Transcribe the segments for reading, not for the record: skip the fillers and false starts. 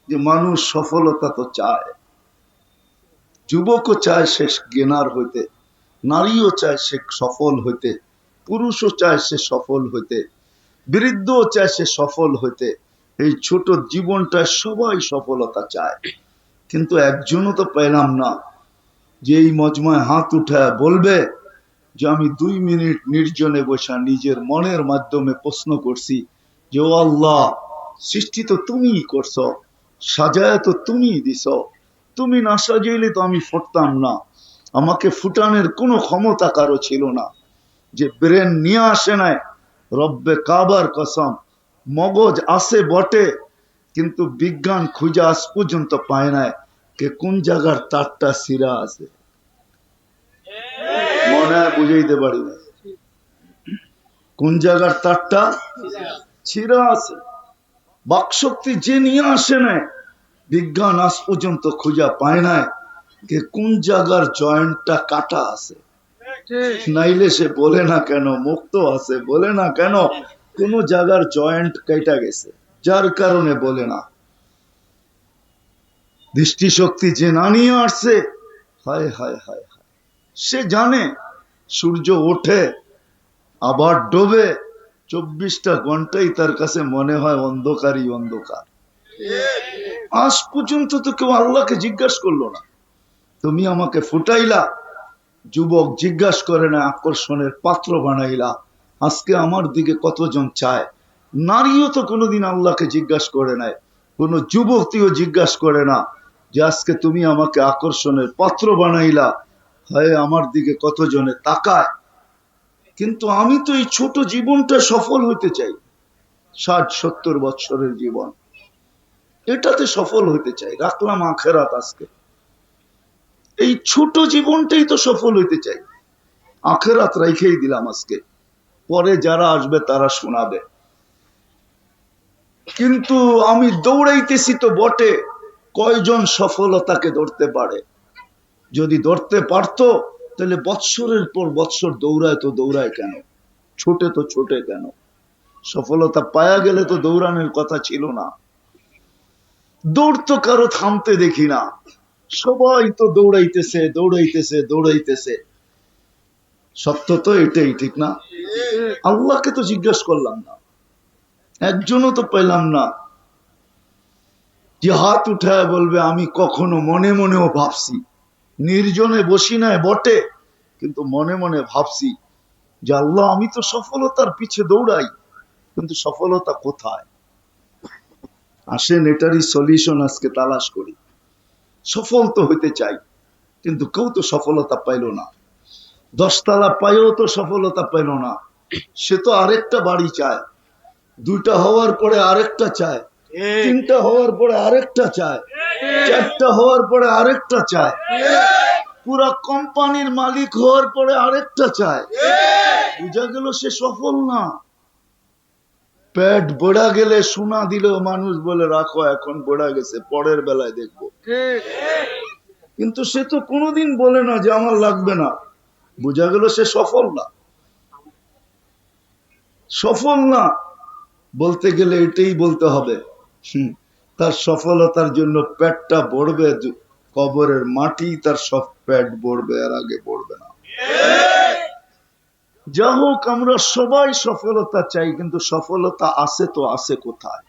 যে মানুষ সফলতা তো চায়, যুবকও চায় সে জ্ঞানার হইতে, নারীও চায় সে সফল হইতে, পুরুষও চায় সে সফল হইতে, বৃদ্ধও চায় সে সফল হইতে। এই ছোট জীবনটায় সবাই সফলতা চায়, কিন্তু একজনও তো পেলাম না যে এই মজমায় হাত উঠায় বলবে যে আমি 2 মিনিট নির্জনে বসা নিজের মনের মাধ্যমে প্রশ্ন করছি যে ও আল্লাহ, সৃষ্টি তো তুমিই করছো, সাজায় তো তুমিই দিছ, তুমি না সাজাইলে তো আমি ফুটতাম না, আমাকে ফুটানোর কোনো ক্ষমতা কারো ছিল না, যে ব্রেন নিয়ে আসে নাই, রব্বে কাবার কসম মগজ আছে বটে, কিন্তু বিজ্ঞান খুঁজে আজ পর্যন্ত পায় নাই কে কোন জায়গার তারটা সিরা আছে। মনে হয় বুঝাইতে পারি না কোন জায়গার তারটা ছিঁড়া আছে। বাকশক্তি যে নিয়ে আসে নাই, বিজ্ঞান আজ পর্যন্ত খুঁজা পায় নাই যে কোন জায়গার জয়েন্টটা কাটা আছে। নাইলে সে বলে না কেন মুক্ত আছে, বলে না কেন কোন জায়গার জয়েন্ট কেটে গেছে, যার কারণে বলে না। দৃষ্টিশক্তি যে না নিয়ে আসছে, হায় হায় হায় হায়, সে জানে সূর্য ওঠে আবার ডোবে, 24টা ঘন্টাই তার কাছে মনে হয় অন্ধকারই অন্ধকার। আজ পর্যন্ত তো কেউ আল্লাহকে জিজ্ঞাসা করলো না, তুমি আমাকে ফুটাইলা, যুবক জিজ্ঞাসা করে না, আকর্ষণের পাত্র বানাইলা, আজকে আমার দিকে কতজন চায়। নারীও তো কোনোদিন আল্লাহকে জিজ্ঞাসা করে নাই, কোন যুবতীও জিজ্ঞাসা করে না যে আজকে তুমি আমাকে আকর্ষণের পাত্র বানাইলা, হয় আমার দিকে কতজনে তাকায়। কিন্তু আমি তো এই ছোট জীবনটা সফল হইতে চাই, 60-70 বছরের জীবন, এটাতে সফল হইতে চাই। রাখলাম আখেরাত, আজকে এই ছোট জীবনটাই তো সফল হইতে চাই, আখেরাত রাইখেই দিলাম আজকে, পরে যারা আসবে তারা শোনাবে। কিন্তু আমি দৌড়াইতেছি তো বটে, কয়জন সফলতাকে ধরতে পারে? যদি ধরতে পারতো তাহলে বৎসরের পর বৎসর দৌড়ায় তো দৌড়ায় কেন, ছোটে তো ছোটে কেন? সফলতা পায়া গেলে তো দৌড়ানোর কথা ছিল না। দৌড় তো কারো থামতে দেখি না, সবাই তো দৌড়াইতেছে দৌড়াইতেছে দৌড়াইতেছে। সত্য তো এটাই, ঠিক না? আল্লাহকে তো জিজ্ঞাসা করলাম না, একজনও তো পেলাম না যে হাত উঠায় বলবে আমি কখনো মনে মনেও ভাবছি, নির্জনে বসি নাই বটে, কিন্তু মনে মনে ভাবছি যে আল্লাহ আমি তো সফলতার পিছে দৌড়াই, কিন্তু সফলতা কোথায়? আসেন এটারই সলিউশন আজকে তালাশ করি। সফল তো হইতে চাই, কিন্তু কেউ তো সফলতা পাইল না। 10 তলা পাইও তো সফলতা পাইল না, সে তো আরেকটা বাড়ি চায়, 2টা হওয়ার পরে আরেকটা চায়, 3টা হওয়ার পরে আরেকটা চায়, 4টা হওয়ার পরে আরেকটা চায়, পুরা কোম্পানির মালিক হওয়ার পরে আরেকটা চায়। বুঝা গেল সে সফল না। পেট বড়া গেলে সোনা দিলেও মানুষ বলে রাখো এখন বড়া গেছে, পরের বেলায় দেখবো। কিন্তু সে তো কোনোদিন বলে না যে আমার লাগবে না। বোঝা গেল সে সফল না। সফল না বলতে গেলে এটাই বলতে হবে, তার সফলতার জন্য পেটটা ভরবে, কবরের মাটি তার সব পেট ভরবে, আর আগে ভরবে না। যা হোক, আমরা সবাই সফলতা চাই, কিন্তু সফলতা আছে তো আছে কোথায়,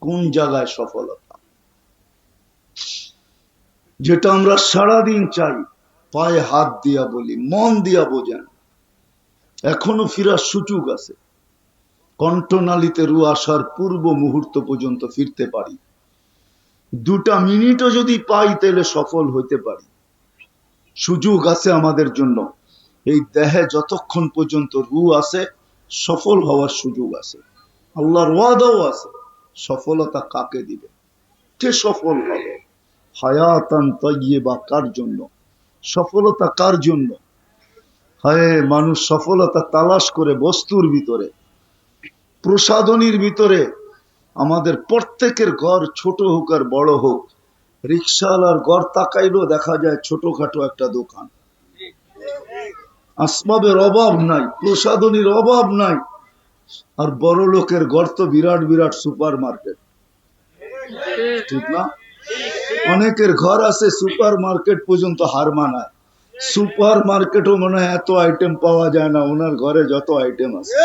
কোন জায়গায় সফলতা? যেটা আমরা সারাদিন চাই, পায়ে হাত দিয়া বলি, মন দিয়া বোঝেন, এখনো ফিরার সুযোগ আছে। কণ্ঠনালীতে রু আসার পূর্ব মুহূর্ত পর্যন্ত ফিরতে পারি, 2টা মিনিটও যদি পাই তাহলে সফল হইতে পারি। সুযোগ আছে আমাদের জন্য। এই দেহে যতক্ষণ পর্যন্ত রু আছে, সফল হওয়ার সুযোগ আছে। আল্লাহর ওয়াদাও আছে। সফলতা কাকে দিবে, কে সফল হবে? হায়াতান তাইয়্যিবা, কার জন্য সফলতা? কার জন্য? হায়, মানুষ সফলতা তালাশ করে বস্তুর ভিতরে, প্রসাধনীর ভিতরে। আমাদের প্রত্যেকের ঘর ছোট হোক আর বড় হোক, রিক্সাওয়ালার ঘর তাকাইলেও দেখা যায় ছোটখাটো একটা দোকান। আসবাবের অভাব নাই, প্রসাধনীর অভাব নাই। আর বড় লোকের ঘর তো বিরাট বিরাট সুপার মার্কেট। ঠিক না? অনেকের ঘর আছে সুপার মার্কেট পর্যন্ত হার মানায়। সুপার মার্কেটও মনে হয় এত আইটেম পাওয়া যায় না, ওনার ঘরে যত আইটেম আছে,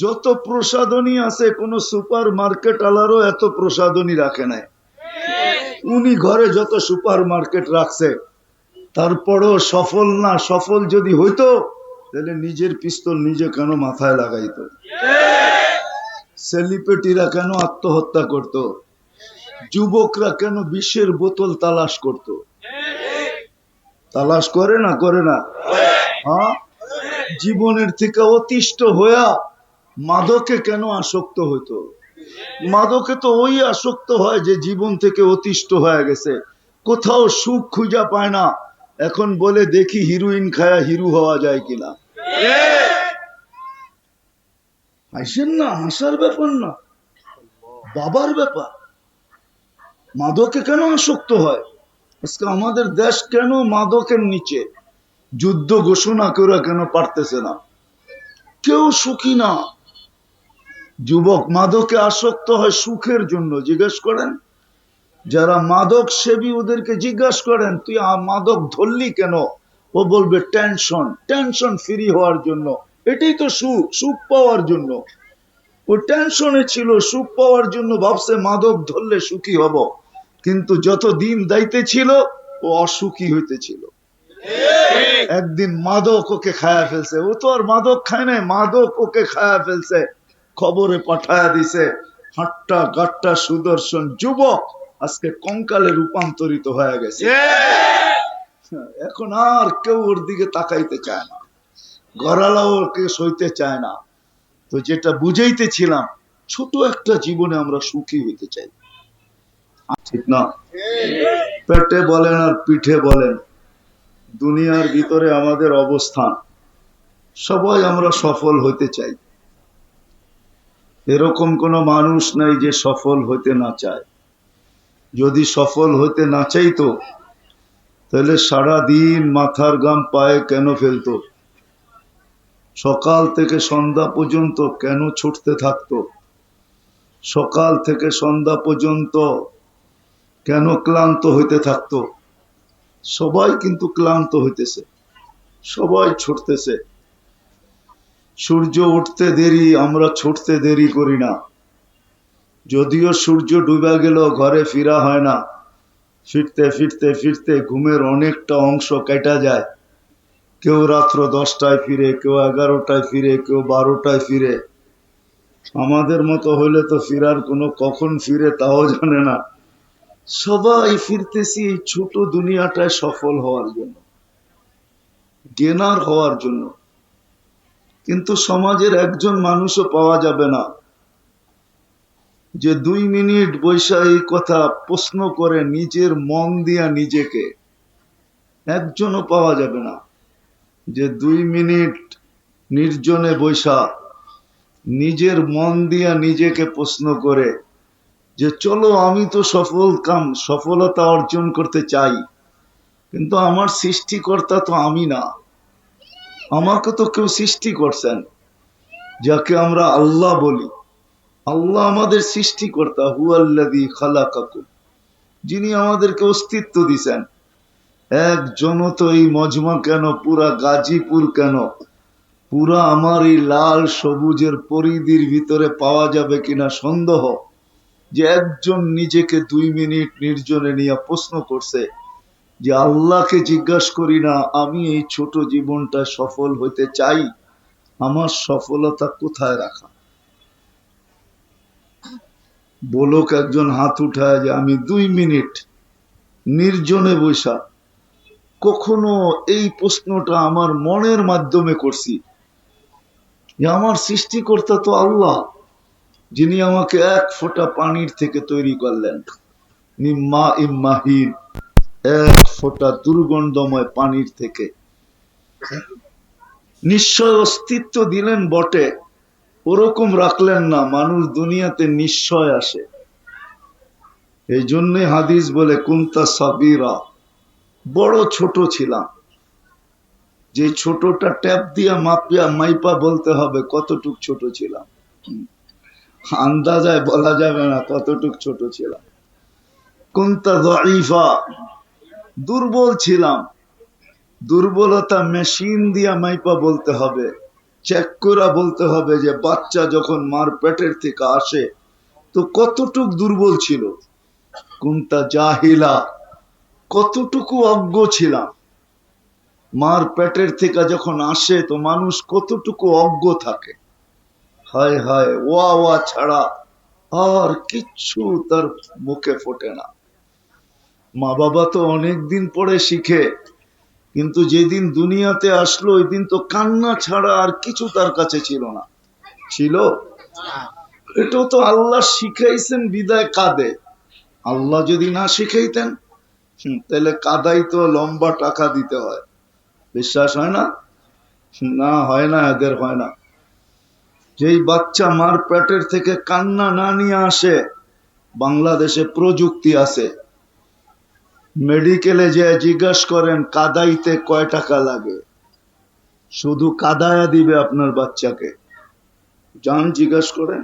যত প্রসাধনী আছে, কোন সুপার মার্কেট আলারও এত প্রসাধনী রাখে নাই। উনি ঘরে যত সুপার মার্কেট রাখছে, তারপরও সফল না। সফল যদি হইতো তাহলে নিজের পিস্তল নিজে কেন মাথায় লাগাইতো? সেলিব্রিটিরা কেন আত্মহত্যা করত? যুবকরা কেন বিষের বোতল তালাশ করত? তালাশ করে না? করে না? হ্যাঁ, জীবনের থেকে অতিষ্ঠ হইয়া মাদকে কেন আসক্ত হইতো? মাদকে তো ওই আসক্ত হয় যে জীবন থেকে অতিষ্ঠ হয়ে গেছে, কোথাও সুখ খুঁজা পায় না। এখন বলে দেখি হিরোইন খায়া হিরো হওয়া যায় কিনা। হাসেন না, হাসার ব্যাপার না, বাবার ব্যাপার। মাদকে কেন আসক্ত হয়? আজকে আমাদের দেশ কেন মাদকের নিচে? যুদ্ধ ঘোষণা করে কেন পারতেছে না? কেউ সুখী না। যুবক মাদকে আসক্ত হয় সুখের জন্য। জিজ্ঞেস করেন যারা মাদক সেবী, ওদেরকে জিজ্ঞাসা করেন তুই মাদক ধরলি কেন? ও বলবে টেনশন, টেনশন ফ্রি হওয়ার জন্য। এটাই তো সুখ, সুখ পাওয়ার জন্য। ও টেনশনে ছিল, সুখ পাওয়ার জন্য ভাবছে মাদক ধরলে সুখী হব, কিন্তু যত দিন দাইতে ছিল ও অসুখী হইতেছিল। একদিন মাদক ওকে খায়া ফেলছে। ও তো আর মাদক খায় নাই, মাদক ওকে খায়া ফেলছে। খবরে পাঠায়া দিছে, হাট্টা গাট্টা সুদর্শন যুবক আজকে কঙ্কালে রূপান্তরিত হয়ে গেছে। এখন আর কেউ ওর দিকে তাকাইতে চায় না, ঘরালাও ওকে সইতে চায় না। তো যেটা বুঝাইতেছিলাম, ছোট একটা জীবনে আমরা সুখী হইতে চাই, ঠিক না? পেটে বলেন আর পিঠে বলেন, দুনিয়ার ভিতরে আমাদের অবস্থান, সবাই আমরা সফল হইতে চাই। এরকম কোন মানুষ নাই যে সফল হইতে না চায়। যদি সফল হইতে না চাইতো তাহলে সারা দিন মাথার ঘাম পায়ে কেন ফেলতো? সকাল থেকে সন্ধ্যা পর্যন্ত কেন ছুটতে থাকতো? সকাল থেকে সন্ধ্যা পর্যন্ত কেন ক্লান্ত হইতে থাকতো? সবাই কিন্তু ক্লান্ত হইতেছে, সবাই ছুটতেছে। সূর্য উঠতে দেরি, আমরা ছুটতে দেরি করি না। যদিও সূর্য ডুবে গেল ঘরে ফিরা হয় না, ফিরতে ফিরতে ফিরতে ঘুমের অনেকটা অংশ কেটে যায়। কেউ রাত্র 10টায় ফিরে, কেউ 11টায় ফিরে, কেউ 12টায় ফিরে। আমাদের মতো হইলে তো ফিরার কোনো কখন ফিরে তাও জানে না। সবাই ফিরতেছি এই ছোট দুনিয়াটায় সফল হওয়ার জন্য, গেনার হওয়ার জন্য। কিন্তু সমাজের একজন মানুষও পাওয়া যাবে না যে 2 মিনিট বৈশা এই কথা প্রশ্ন করে নিজের মন দিয়া নিজেকে। একজনও পাওয়া যাবে না যে 2 মিনিট নির্জনে বৈশা নিজের মন দিয়া নিজেকে প্রশ্ন করে যে চলো আমি তো সফলতা অর্জন করতে চাই, কিন্তু আমার সৃষ্টিকর্তা তো আমি না। আমাকে তো কেউ সৃষ্টি করছেন, যাকে আমরা আল্লাহ বলি। আল্লাহ আমাদের সৃষ্টিকর্তা, হুয়াল্লাযী খালাকাকুম, যিনি আমাদেরকে অস্তিত্ব দিছেন। একজনও তো এই মজমা কেন, পুরা গাজীপুর কেন, পুরা আমার এই লাল সবুজের পরিধির ভিতরে পাওয়া যাবে কিনা সন্দেহ, যে একজন নিজেকে 2 মিনিট নির্জনে নিয়ে প্রশ্ন করছে যে আল্লাহকে জিজ্ঞাসা করি না আমি এই ছোট জীবনটা সফল হইতে চাই, আমার সফলতা কোথায় রাখা? বলুক একজন হাত উঠায় যে আমি 2 মিনিট নির্জনে বৈশা কখনো এই প্রশ্নটা আমার মনের মাধ্যমে করছি যে আমার সৃষ্টিকর্তা তো আল্লাহ, যিনি আমাকে 1 ফোঁটা পানির থেকে তৈরি করলেন, মিম্মা ইম্মাহিন, 1 ফোঁটা দুর্গন্ধময় পানির থেকে। নিশ্চয় অস্তিত্ব দিলেন বটে, ওরকম রাখলেন না মানুষ দুনিয়াতে নিশ্চয় আসে। এই জন্যে হাদিস বলে কুনতা সাগীরা, বড় ছোট ছিলাম। যে ছোটটা ট্যাপ দিয়া মাইপা বলতে হবে কতটুক ছোট ছিলাম। আন্দাজায় বলা যাবে না কতটুক ছোট ছিলাম। কুনতা দাঈফা, দুর্বল ছিলাম। দুর্বলতা মেশিন দিয়া মাইপা বলতে হবে, চেক করা বলতে হবে যে বাচ্চা যখন মার পেটের থেকে আসে তো কতটুক দুর্বল ছিল। কুনতা জাহিলা, কতটুকু অজ্ঞ ছিলাম। মার পেটের থেকে যখন আসে তো মানুষ কতটুকু অজ্ঞ থাকে। হায় হায়, ওয়া ওয়া ছাড়া আর কিচ্ছু তার মুখে ফোটে না। মা বাবা তো অনেক দিন পরে শিখে, কিন্তু যেদিন দুনিয়াতে আসলো ওই দিন তো কান্না ছাড়া আর কিছু তার কাছে ছিল না। ছিল? এটাও তো আল্লাহ শিখাইছেন বিদায় কাঁদে। আল্লাহ যদি না শিখাইতেন তাহলে কাদাই তো লম্বা টাকা দিতে হয়। বিশ্বাস হয় না? না, হয় না, এদের হয় না। যেই বাচ্চা মার পেটের থেকে কান্না না নিয়ে আসে, বাংলাদেশে প্রযুক্তি আছে, মেডিকেলে যে জিজ্ঞাসা করেন কাদাইতে কয় টাকা লাগে, শুধু কাদায়া দিবে আপনার বাচ্চাকে। যান জিজ্ঞাসা করেন,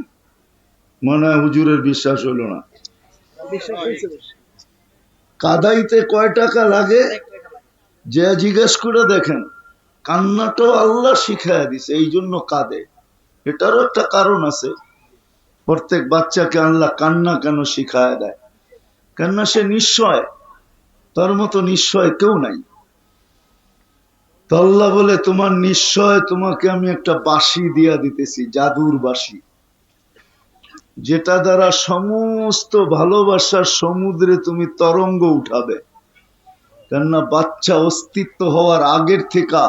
মনে হয় হুজুরের বিশ্বাস হলো না। কাদাইতে কয় টাকা লাগে যে জিজ্ঞাসা করে দেখেন। কান্নাটাও আল্লাহ শিখাইয়া দিছে, এই জন্য কাঁদে। এটারও একটা কারণ আছে। প্রত্যেক বাচ্চাকে আল্লাহ কান্না কেন শিখায় দেয়? কেননা সে নিশ্চয়, তার মতো নিশ্চয় কেউ নাই। তো আল্লাহ বলে তোমার নিশ্চয় তোমাকে আমি একটা বাঁশি দিয়া দিতেছি, জাদুর বাঁশি, যেটা দ্বারা সমস্ত ভালোবাসার সমুদ্রে তুমি তরঙ্গ উঠাবে। কেননা বাচ্চা অস্তিত্ব হওয়ার আগের থেকে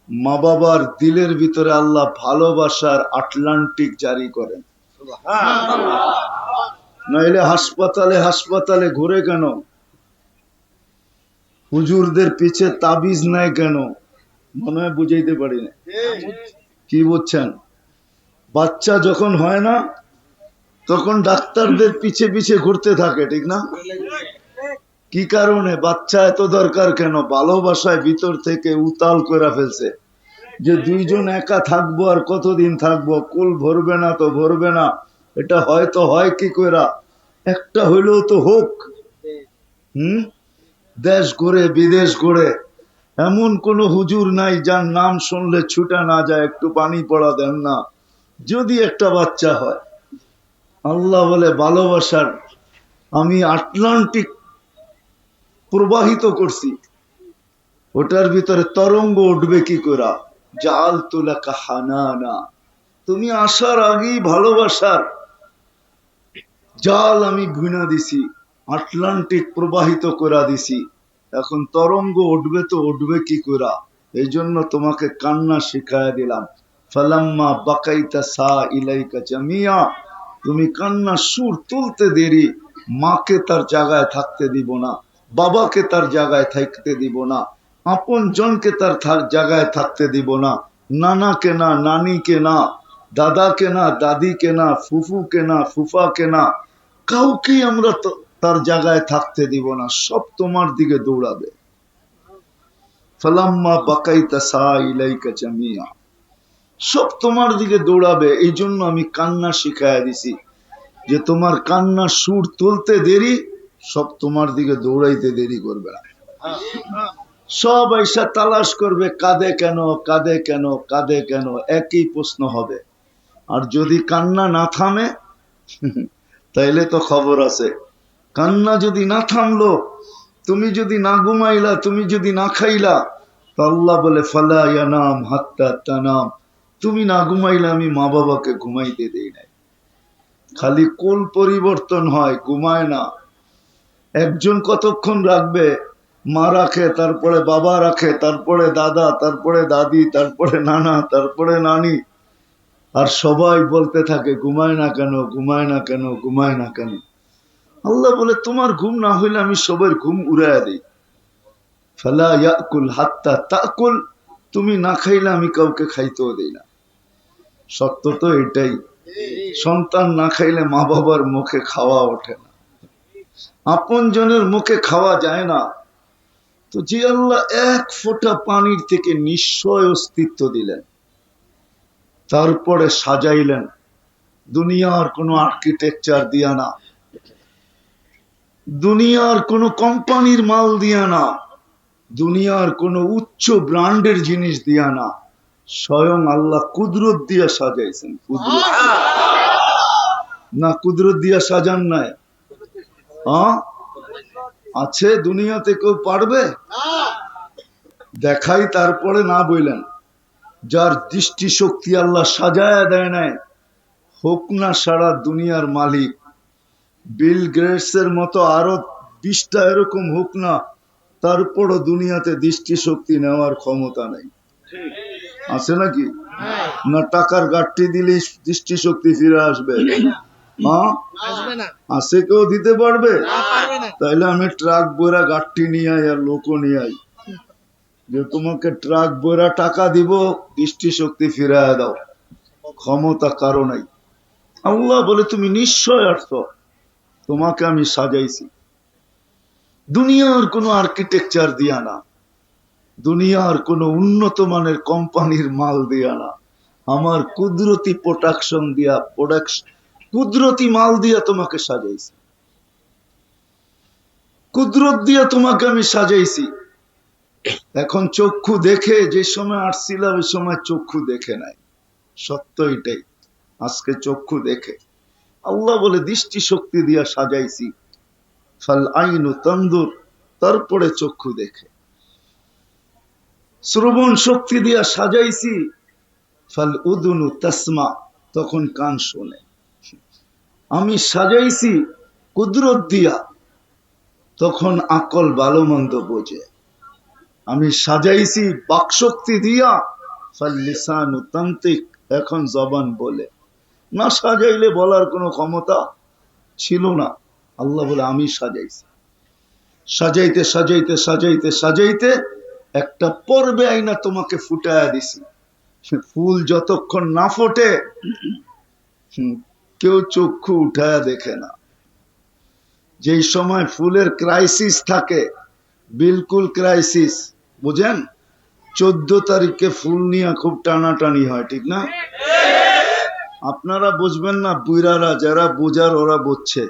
মা বাবার দিলের ভিতরে আল্লাহ ভালোবাসার আটলান্টিক জারি করেন। নাইলে হাসপাতালে হাসপাতালে ঘুরে কেন? হুজুরদের পিছে তাবিজ নাই কেন? মনে হয় বুঝাইতে পারি না। কি বুঝছেন? বাচ্চা যখন হয় না তখন ডাক্তারদের পিছে পিছে ঘুরতে থাকে, ঠিক না? কি কারণে? বাচ্চা এত দরকার কেন? ভালোবাসায় ভিতর থেকে উতাল করে ফেলছে যে দুইজন একা থাকবো, আর কতদিন থাকবো, কুল ভরবে না তো ভরবে না, এটা হয়তো হয় কি কইরা, একটা হইলেও তো হোক। দেশ ঘুরে বিদেশ ঘুরে এমন কোন হুজুর নাই যার নাম শুনলে ছুটা না যায়, একটু পানি পড়া দেন না, যদি একটা বাচ্চা হয়। আল্লাহ বলে ভালোবাসার আমি আটলান্টিক প্রবাহিত করছি, ওটার ভিতরে তরঙ্গ উঠবে কি করে? জাল তুলাকা হানানা, তুমি আসার আগেই ভালোবাসার জাল আমি বুনা দিছি, আটলান্টিক প্রবাহিত করে দিছি। এখন তরঙ্গ উঠবে তো উঠবে কি করে? এই জন্য তোমাকে কান্না শিখাইয়া দিলাম। ফালাম্মা বাকাইতা সা ইলাইকা জামিয়া, তুমি কান্না সুর তুলতে দেরি, মাকে তার জায়গায় থাকতে দিব না, বাবাকে তার জায়গায় থাকতে দিব না, আপন জনকে তার জায়গায় থাকতে দিব না, নানাকে না, নানিকে না, দাদাকে না, দাদিকে না, ফুফুকে না, ফুফাকে না, কাউকে আমরা তার জায়গায় থাকতে দিব না, সব তোমার দিকে দৌড়াবে। ফালাম্মা বাকাইতা সা ইলাইকা জামিয়া, সব তোমার দিকে দৌড়াবে। এই জন্য আমি কান্না শিখাইয়া দিছি যে তোমার কান্না সুর তুলতে দেরি, সব তোমার দিকে দৌড়াইতে দেরি করবে না। সব আইসা তালাশ করবে, কাঁদে কেন, কাঁদে কেন, কাঁদে কেন, একই প্রশ্ন হবে। আর যদি কান্না না থামে তাইলে তো খবর আছে। কান্না যদি না থামলো, তুমি যদি না ঘুমাইলা, তুমি যদি না খাইলা, তো আল্লাহ বলে ফালা ইয়ানাম হাত্তা তানাম, তুমি না ঘুমাইলে আমি মা বাবাকে ঘুমাইতে দেই নাই। খালি কোল পরিবর্তন হয়, ঘুমায় না। একজন কতক্ষণ রাখবে? মা রাখে, তারপরে বাবা রাখে, তারপরে দাদা, তারপরে দাদি, তারপরে নানা, তারপরে নানি, আর সবাই বলতে থাকে ঘুমায় না কেন, ঘুমায় না কেন, ঘুমায় না কেন। আল্লাহ বলে তোমার ঘুম না হইলে আমি সবার ঘুম উড়াইয়া দিই। ফালা ইয়াকুল হাত্তা তাকুল, তুমি না খাইলে আমি কাউকে খাইতেও দিই না। সত্য তো এটাই। সন্তান না খাইলে মা বাবার মুখে খাওয়া ওঠে না, আপন জনের মুখে খাওয়া যায় না। তো যে আল্লাহ এক ফোঁটা পানির থেকে নিশ্চয় অস্তিত্ব দিলেন, তারপরে সাজাইলেন দুনিয়ার কোনো আর্কিটেকচার দিয়া না, দুনিয়ার কোনো কোম্পানির মাল দিয়া না, দুনিয়ার কোনো উচ্চ ব্র্যান্ডের জিনিস দিয়া না, স্বয়ং আল্লাহ কুদরত দিয়া সাজাইছেন। কুদরত না, কুদরত দিয়া সাজান নাই? আছে দুনিয়াতে কেউ পারবে? দেখাই তারপরে না বললেন। যার দৃষ্টি শক্তি আল্লাহ সাজায়া দেয় নাই, হোক না সারা দুনিয়ার মালিক, বিল গেটস এর মতো আরো 20টা এরকম হোক না, তারপরও দুনিয়াতে দৃষ্টি শক্তি নেওয়ার ক্ষমতা নেই। আছে নাকি? না টাকার গাঠটি দিলে দৃষ্টি শক্তি ফিরে আসবে? আছে কেউ দিতে পারবে? তাইলে আমি ট্রাক বইরা গাঠটি নিয়ে আই আর লোকও নিয়ে আই, যে তোমাকে ট্রাক বইরা টাকা দিব, দৃষ্টি শক্তি ফিরায় দাও। ক্ষমতা কারো নাই। আল্লাহ বলে তুমি নিশ্চয় আসছ, তোমাকে আমি সাজাইছি। দুনিয়ার কোনো আর্কিটেকচার দিয়া না, দুনিয়ার কোনো উন্নত মানের কোম্পানির মাল দিয়া না, আমার কুদরতি প্রোডাকশন দিয়া, কুদরতি মাল দিয়া তোমাকে সাজাইছি, কুদরত দিয়া তোমাকে আমি সাজাইছি। এখন চক্ষু দেখে, যে সময় আসছিলাম ওই সময় চক্ষু দেখে নাই, সত্য এটাই। আজকে চক্ষু দেখে। আল্লাহ বলে দৃষ্টি শক্তি দিয়া সাজাইছি, ফাল আইনু তানদুর, তারপরে চক্ষু দেখে। শ্রবণ শক্তি দিয়া সাজাইছি, ফাল উদুনু তাসমা, তখন কান শোনে। আমি সাজাইছি কুদরত দিয়া, তখন আকল ভালো মন্দ বোঝে। আমি সাজাইছি বাকশক্তি দিয়া, ফাল লিসানু তান্তিক, এখন জবান বলে। না সাজাইলে বলার কোনো ক্ষমতা ছিল না। আল্লাহ বলে আমি সাজাইছি। সাজাইতে সাজাইতে সাজাইতে সাজাইতে একটা পর্বে আইনা তোমাকে ফুটায়া দিছি। ফুল যতক্ষণ না ফোটে কেউ চক্ষু উঠায়া দেখে না। যেই সময় ফুলের ক্রাইসিস থাকে, বিলকুল ক্রাইসিস, বুঝেন? 14 তারিখে ফুল নিয়ে খুব টানাটানি হয়, ঠিক না? আপনারা বুঝবেন না, বুইরারা যারা বোঝার ওরা বুঝছে।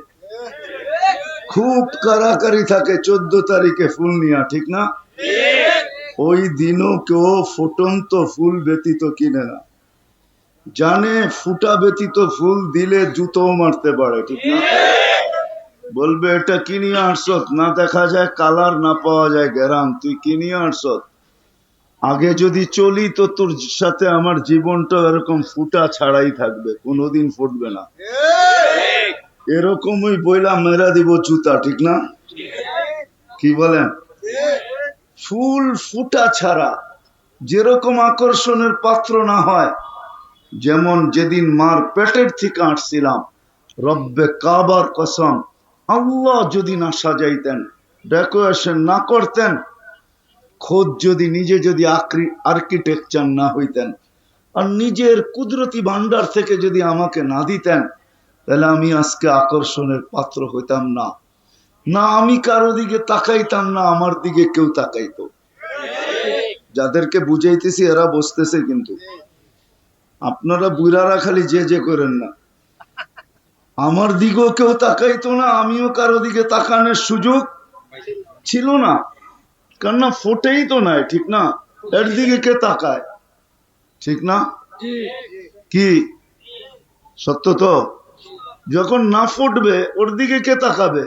খুব কারাকারি থাকে 14 তারিখে ফুল নিয়া, ঠিক না? ওই দিনও কেউ ফুটন্ত ফুল ব্যতীত কিনে না, জানে ফুটা ব্যতীত ফুল দিলে জুতোও মারতে পারে, ঠিক না? বলবে এটা কিনিয়ে আসছত, না দেখা যায় কালার, না পাওয়া যায় গ্যারাম, তুই কিনিয়ে আসছত। আগে যদি চলি তো তোর সাথে আমার জীবনটা এরকম ফুটা ছাড়াই থাকবে, কোনোদিন ফুটবে না। এরকমই বইলা মেরা দিব জুতা, ঠিক না? কি বলেন? ফুল ফুটা ছাড়া যেরকম আকর্ষণের পাত্র না হয়, যেমন যেদিন মার পেটের থেকে আসছিলাম, রব্বে কাবার কসম, আল্লাহ যদি না সাজাইতেন, ডেকোরেশন না করতেন, খোদ যদি নিজে যদি আর্কিটেকচার না হইতেন, আর নিজের কুদরতি ভান্ডার থেকে যদি আমাকে না দিতেন, তাহলে আমি আজকে আকর্ষণের পাত্র হইতাম না। না আমি কারো দিকে তাকাইতাম না, আমার দিকে কেউ তাকাইতো। যাদেরকে বুঝাইতেছি এরা বসতেছে, কিন্তু আপনারা বুড়ারা খালি যে যে করেন না। আমার দিকেও কেউ তাকাইতো না, আমিও কারো দিকে তাকানোর সুযোগ ছিল না, কেননা ফোটেই তো নাই, ঠিক না? এর দিকে কে তাকায়, ঠিক না? কি সত্য তো? যখন না ফুটবে ওর দিকে কে তাকাবে?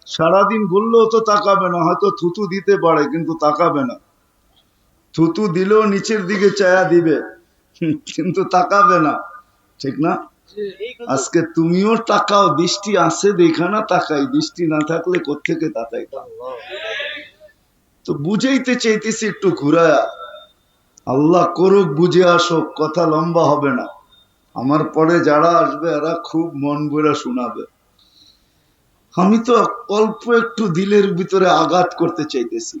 সারাদিন ঘুরলেও তো তাকাবে না, হয়তো থুতু দিতে পারে কিন্তু তাকাবে না। থুতু দিলেও নিচের দিকে চায়া দিবে, কিন্তু তাকাবে না, ঠিক না? আজকে তুমিও তাকাও, দৃষ্টি আছে দেখা না তাকাই, দৃষ্টি না থাকলে কোত্থেকে তাকাইতাম? তো বুঝাইতে চাইতেছি একটু ঘুরায়া। আল্লাহ করুক, বুঝে আসো, কথা লম্বা হবে না। আমার পরে যারা আসবে এরা খুব মন ভরে শোনাবে। আমি তো অল্প একটু দিলের ভিতরে আঘাত করতে চাইতেছি।